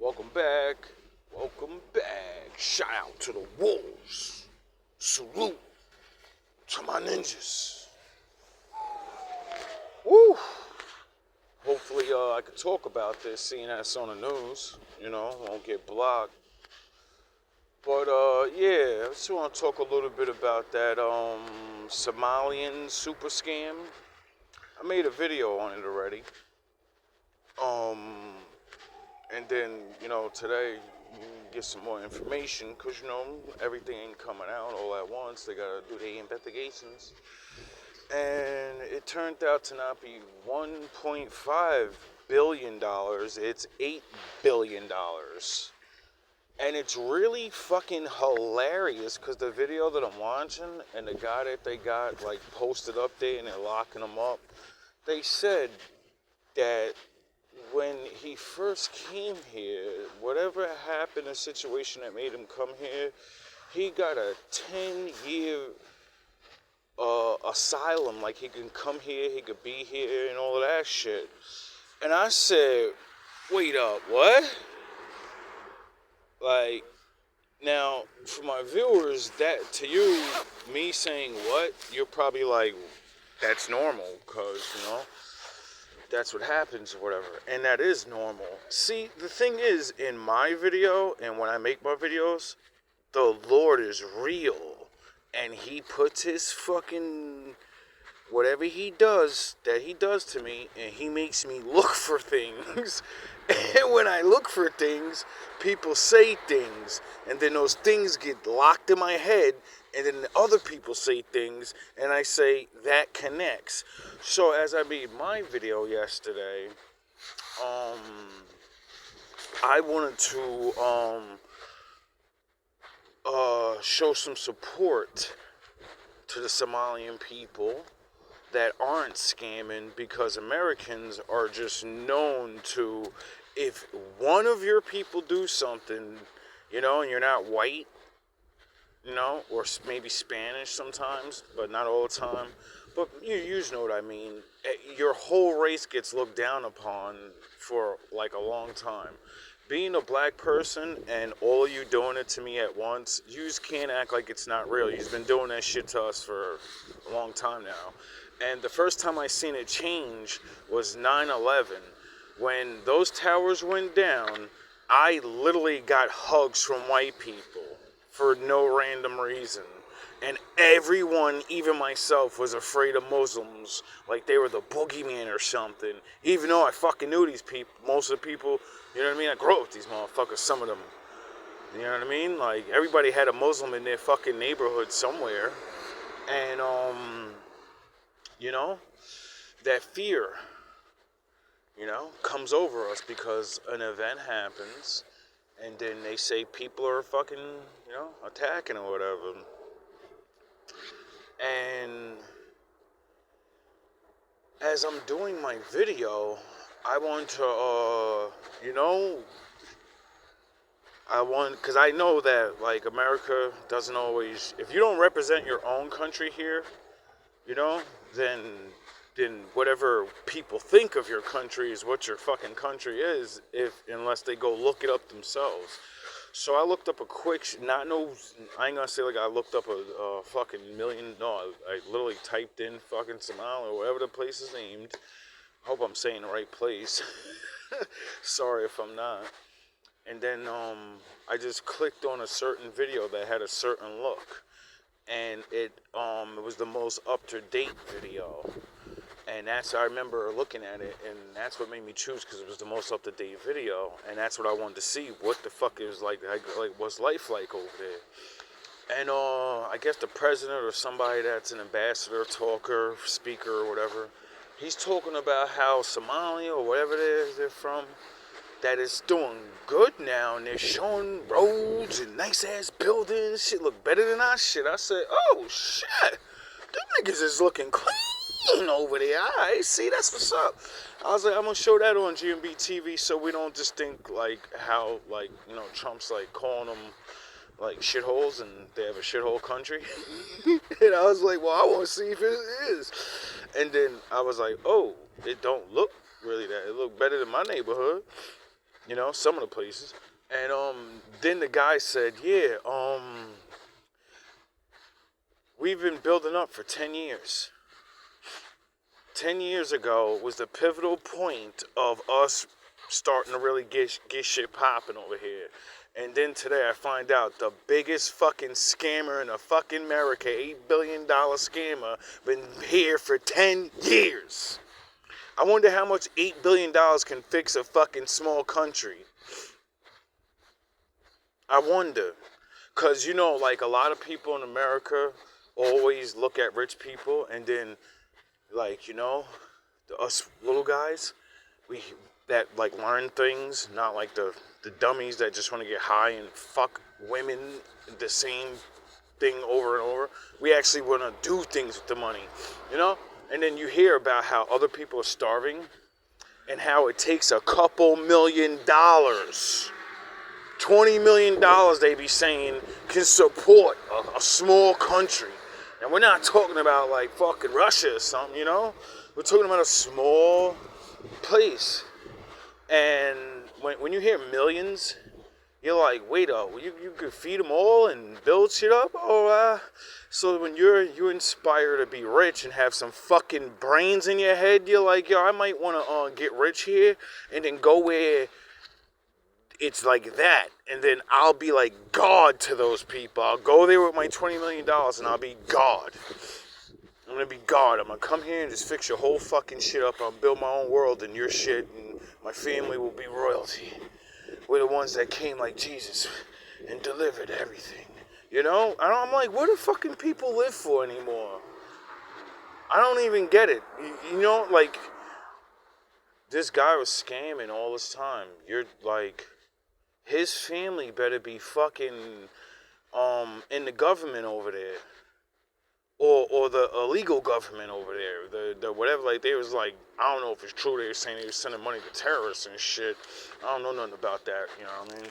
Welcome back. Welcome back. Shout out to the wolves. Salute to my ninjas. Woo! Hopefully, I can talk about this, seeing that it's on the news. Won't get blocked. But, yeah, I just want to talk a little bit about that, Somalian super scam. I made a video on it already. And then, today you get some more information because, everything ain't coming out all at once. They got to do their investigations. And it turned out to not be $1.5 billion. It's $8 billion. And it's really fucking hilarious because the video that I'm watching and the guy that they got, posted up there and they're locking him up, they said that when he first came here, whatever happened, a situation that made him come here, he got a 10-year asylum. Like, he can come here, he could be here, and all of that shit. And I said, wait up, what? Now, for my viewers, that, to you, me saying what, you're probably like, that's normal, because, that's what happens or whatever. And that is normal. See, the thing is, in my video, and when I make my videos, the Lord is real. And he puts his fucking, whatever he does, that he does to me, and he makes me look for things. And when I look for things, people say things. And then those things get locked in my head. And then the other people say things, and I say, that connects. So as I made my video yesterday, I wanted to show some support to the Somalian people that aren't scamming, because Americans are just known to, if one of your people do something, and you're not white, or maybe Spanish sometimes, but not all the time. But you know what I mean. Your whole race gets looked down upon for a long time. Being a black person and all you doing it to me at once, you just can't act like it's not real. You've been doing that shit to us for a long time now. And the first time I seen it change was 9/11. When those towers went down, I literally got hugs from white people for no random reason. And everyone, even myself, was afraid of Muslims, like they were the boogeyman or something. Even though I fucking knew these people, most of the people, I grew up with these motherfuckers, some of them. You know what I mean? Like, everybody had a Muslim in their fucking neighborhood somewhere. And, that fear, comes over us because an event happens. And then they say people are fucking, attacking or whatever. And as I'm doing my video, I want to, because I know that, America doesn't always, if you don't represent your own country here, then whatever people think of your country is what your fucking country is, unless they go look it up themselves. So I looked up a quick, I ain't gonna say I looked up a fucking million, no, I literally typed in fucking Somalia, or whatever the place is named. I hope I'm saying the right place. Sorry if I'm not. And then I just clicked on a certain video that had a certain look. And it was the most up-to-date video. And I remember looking at it, and that's what made me choose, because it was the most up-to-date video, and that's what I wanted to see, what the fuck it was like what's life like over there. And I guess the president or somebody that's an ambassador, talker, speaker, or whatever, he's talking about how Somalia, or whatever it is they're from, that is doing good now, and they're showing roads and nice-ass buildings, shit look better than our shit. I said, oh, shit, them niggas is looking clean over there. Alright, see, that's what's up. I was like, I'm gonna show that on GMB TV so we don't just think how Trump's calling them shitholes and they have a shithole country. And I was like, well, I want to see if it is. And then I was like, oh, it don't look really that. It look better than my neighborhood. You know, some of the places. And then the guy said, yeah, we've been building up for 10 years. 10 years ago was the pivotal point of us starting to really get shit popping over here. And then today I find out the biggest fucking scammer in the fucking America, $8 billion scammer, been here for 10 years. I wonder how much $8 billion can fix a fucking small country. I wonder. Because, you know, like a lot of people in America always look at rich people and then, like, you know, us little guys, we that like learn things, not like the dummies that just want to get high and fuck women, the same thing over and over. We actually want to do things with the money, you know? And then you hear about how other people are starving and how it takes a couple $1 million, $20 million they be saying can support a small country. And we're not talking about like fucking Russia or something, you know? We're talking about a small place. And when you hear millions, you're like, wait up, you could feed them all and build shit up? So when you're inspired to be rich and have some fucking brains in your head, you're like, yo, I might want to get rich here and then go where it's like that. And then I'll be like God to those people. I'll go there with my $20 million and I'll be God. I'm going to be God. I'm going to come here and just fix your whole fucking shit up. I'll build my own world and your shit, and my family will be royalty. We're the ones that came like Jesus and delivered everything. You know? I'm like, what do fucking people live for anymore? I don't even get it. You know, like, this guy was scamming all this time. You're like, his family better be fucking in the government over there. Or the illegal government over there, the whatever, like, they was like, I don't know if it's true, they were saying they were sending money to terrorists and shit. I don't know nothing about that, you know what I mean?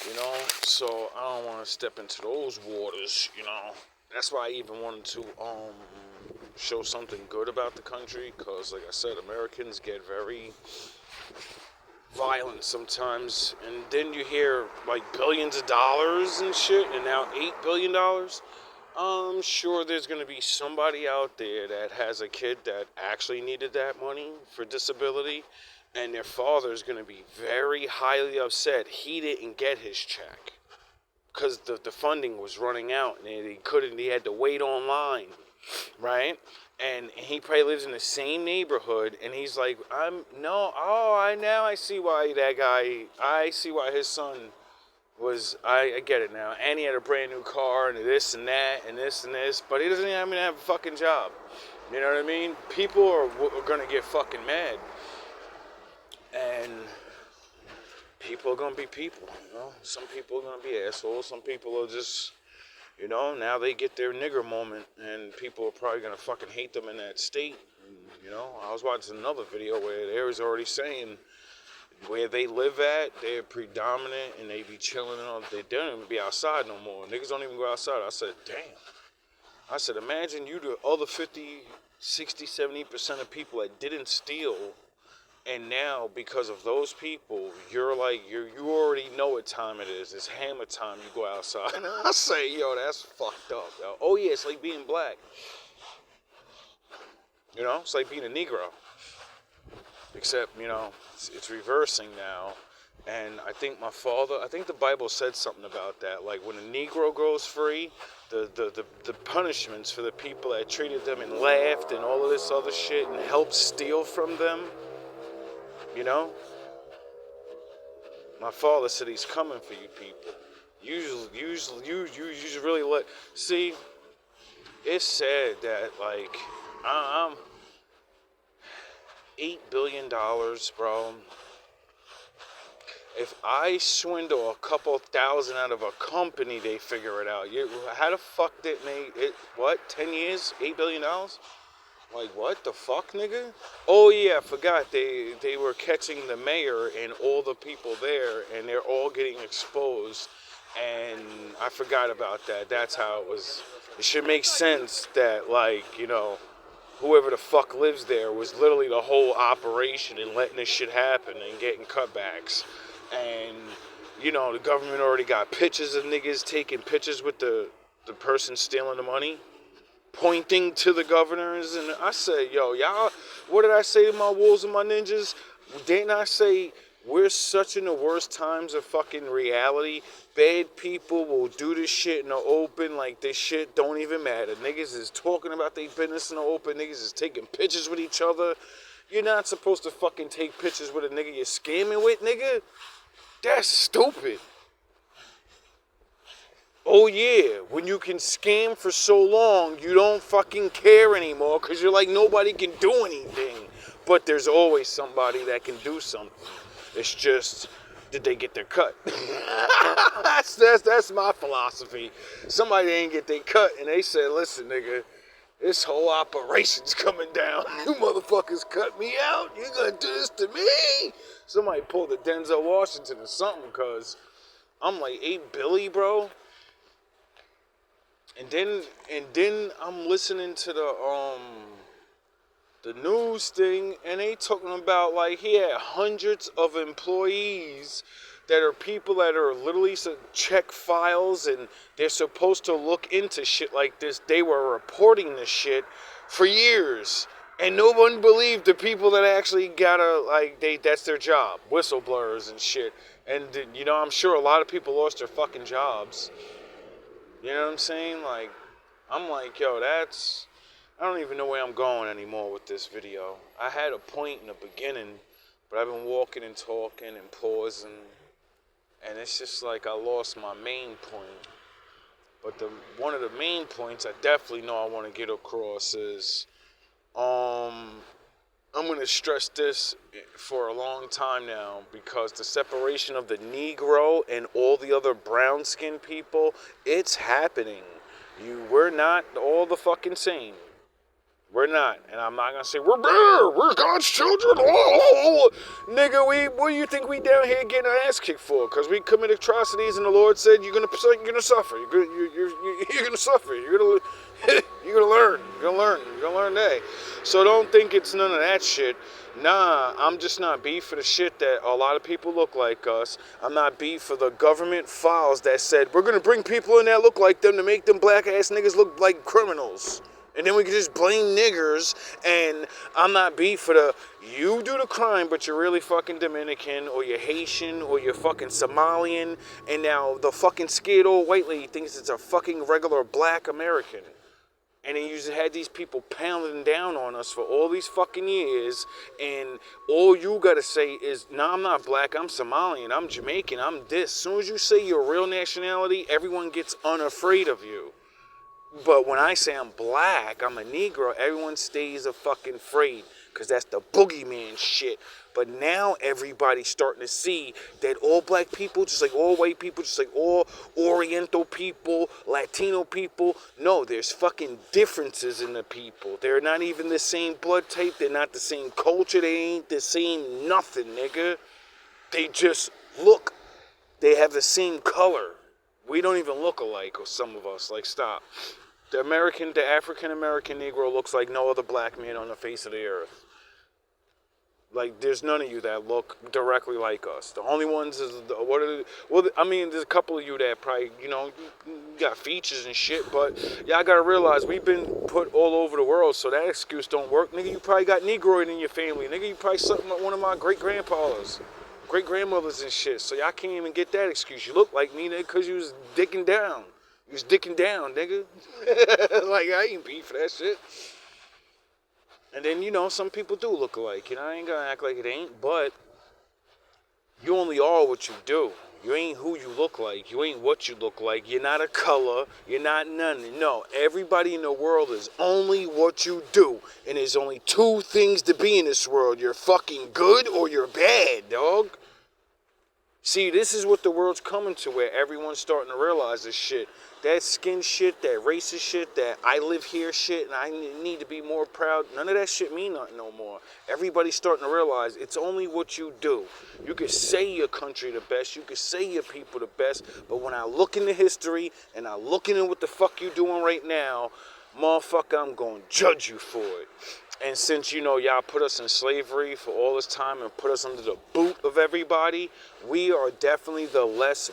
You know, so I don't want to step into those waters, you know. That's why I even wanted to show something good about the country, because, like I said, Americans get very violent sometimes, and then you hear like billions of dollars and shit, and now $8 billion. I'm sure there's going to be somebody out there that has a kid that actually needed that money for disability, and their father is going to be very highly upset he didn't get his check because the funding was running out and he had to wait online, right? And he probably lives in the same neighborhood, and he's like, I see why that guy, I see why his son was, I get it now. And he had a brand new car, and this and that, and this and this, but he doesn't even have a fucking job. You know what I mean? People are gonna get fucking mad. And people are gonna be people, you know? Some people are gonna be assholes, some people are just, you know, now they get their nigger moment, and people are probably going to fucking hate them in that state. And, you know, I was watching another video where they was already saying where they live at, they're predominant, and they be chilling and all. They don't even be outside no more. Niggas don't even go outside. I said, damn. I said, imagine you the other 50, 60, 70% of people that didn't steal, and now, because of those people, you're like, you already know what time it is. It's hammer time, you go outside. And I say, yo, that's fucked up, yo. Oh, yeah, it's like being black. You know, it's like being a Negro. Except, you know, it's reversing now. And I think the Bible said something about that. Like, when a Negro goes free, the punishments for the people that treated them and laughed and all of this other shit and helped steal from them, you know? My father said he's coming for you people. You just really let... See, it's sad that, like, I'm... $8 billion, bro. If I swindle a couple thousand out of a company, they figure it out. How the fuck didn't they... 10 years? $8 billion? Like, what the fuck, nigga? Oh, yeah, I forgot. They were catching the mayor and all the people there, and they're all getting exposed. And I forgot about that. That's how it was. It should make sense that, like, you know, whoever the fuck lives there was literally the whole operation and letting this shit happen and getting cutbacks. And, you know, the government already got pictures of niggas taking pictures with the person stealing the money, pointing to the governors. And I said, yo, y'all, what did I say to my wolves and my ninjas? Didn't I say we're such in the worst times of fucking reality? Bad people will do this shit in the open like this shit don't even matter. Niggas is talking about their business in the open. Niggas is taking pictures with each other. You're not supposed to fucking take pictures with a nigga you're scamming with, nigga. That's stupid. Oh yeah, when you can scam for so long, you don't fucking care anymore because you're like, nobody can do anything. But there's always somebody that can do something. It's just, did they get their cut? that's my philosophy. Somebody ain't get their cut and they said, listen, nigga, this whole operation's coming down. You motherfuckers cut me out. You gonna do this to me? Somebody pulled a Denzel Washington or something, cause I'm like, hey Billy, bro. And then I'm listening to the news thing, and they talking about like he had hundreds of employees that are people that are literally check files, and they're supposed to look into shit like this. They were reporting this shit for years, and no one believed the people that actually that's their job, whistleblowers and shit. And you know, I'm sure a lot of people lost their fucking jobs. You know what I'm saying? Like, I'm like, yo, I don't even know where I'm going anymore with this video. I had a point in the beginning, but I've been walking and talking and pausing, and it's just like I lost my main point. But one of the main points I definitely know I want to get across is, I'm going to stress this for a long time now, because the separation of the Negro and all the other brown-skinned people, it's happening. We're not all the fucking same. We're not. And I'm not going to say, we're better, we're God's children. Oh. Nigga, what do you think we down here getting our ass kicked for? Because we commit atrocities and the Lord said, you're going to suffer. You're going to suffer. You're going to learn. You're going to learn that. So don't think it's none of that shit. Nah, I'm just not beef for the shit that a lot of people look like us. I'm not beef for the government files that said, we're going to bring people in that look like them to make them black ass niggas look like criminals. And then we can just blame niggers. And I'm not beef for you do the crime, but you're really fucking Dominican, or you're Haitian, or you're fucking Somalian. And now the fucking scared old white lady thinks it's a fucking regular black American. And then you just had these people pounding down on us for all these fucking years. And all you gotta say is, nah, I'm not black, I'm Somalian, I'm Jamaican, I'm this. As soon as you say your real nationality, everyone gets unafraid of you. But when I say I'm black, I'm a Negro, everyone stays a fucking afraid, because that's the boogeyman shit. But now everybody's starting to see that all black people, just like all white people, just like all Oriental people, Latino people, no, there's fucking differences in the people. They're not even the same blood type, they're not the same culture, they ain't the same nothing, nigga. They just look, they have the same color. We don't even look alike, or some of us, like, stop. The African-American Negro looks like no other black man on the face of the earth. Like, there's none of you that look directly like us. The only ones is, there's a couple of you that probably, you got features and shit, but y'all gotta realize we've been put all over the world, so that excuse don't work. Nigga, you probably got Negroid in your family. Nigga, you probably something like one of my great-grandpas, great-grandmothers and shit, so y'all can't even get that excuse. You look like me, nigga, because you was dicking down. You was dicking down, nigga. Like, I ain't beef for that shit. And then, some people do look alike. I ain't gonna act like it ain't, but you only are what you do. You ain't who you look like. You ain't what you look like. You're not a color. You're not nothing. No, everybody in the world is only what you do. And there's only two things to be in this world. You're fucking good or you're bad, dog. See, this is what the world's coming to, where everyone's starting to realize this shit. That skin shit, that racist shit, that I live here shit, and I need to be more proud. None of that shit mean nothing no more. Everybody's starting to realize it's only what you do. You could say your country the best, you could say your people the best, but when I look into history, and I look into what the fuck you doing right now, motherfucker, I'm going to judge you for it. And since, y'all put us in slavery for all this time and put us under the boot of everybody, we are definitely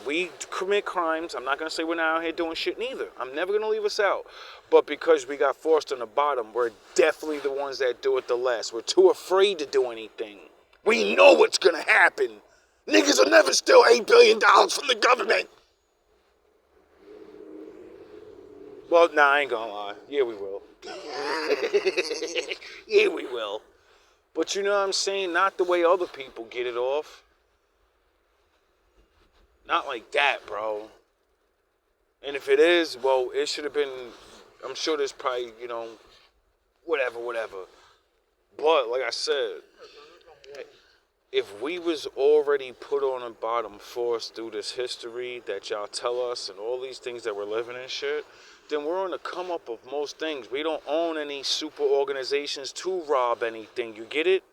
we commit crimes. I'm not going to say we're not out here doing shit neither. I'm never going to leave us out. But because we got forced on the bottom, we're definitely the ones that do it the less. We're too afraid to do anything. We know what's going to happen. Niggas will never steal $8 billion from the government. Well, nah, I ain't gonna lie. Yeah, we will. Yeah, we will. But you know what I'm saying? Not the way other people get it off. Not like that, bro. And if it is, well, it should have been, I'm sure there's probably, whatever. But, like I said, if we was already put on the bottom force through this history that y'all tell us and all these things that we're living in shit, then we're on the come up of most things. We don't own any super organizations to rob anything. You get it?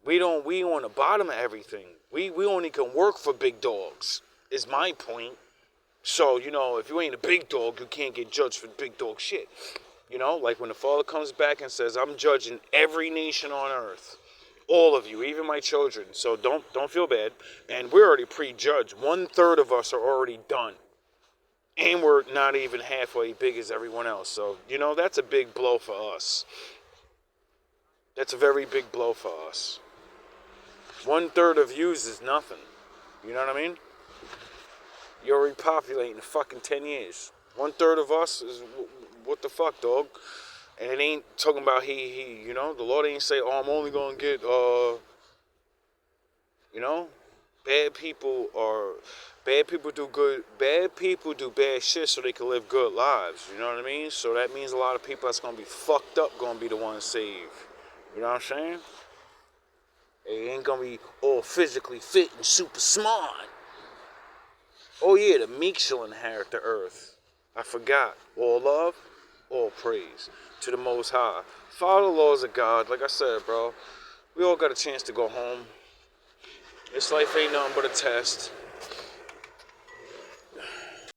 We on the bottom of everything. We only can work for big dogs, is my point. So, if you ain't a big dog, you can't get judged for big dog shit. Like when the Father comes back and says, I'm judging every nation on earth. All of you, even my children. So don't feel bad. And we're already prejudged. 1/3 of us are already done. And we're not even halfway big as everyone else. So, that's a big blow for us. That's a very big blow for us. 1/3 of yous is nothing. You know what I mean? You're repopulating in fucking 10 years. 1/3 of us is, what the fuck, dog? And it ain't talking about the Lord ain't say, oh, I'm only going to get, bad people do bad shit so they can live good lives. You know what I mean? So that means a lot of people that's going to be fucked up going to be the ones saved. You know what I'm saying? They ain't going to be all physically fit and super smart. Oh yeah, the meek shall inherit the earth. I forgot. All love, all praise to the Most High. Follow the laws of God. Like I said, bro, we all got a chance to go home. This life ain't nothing but a test.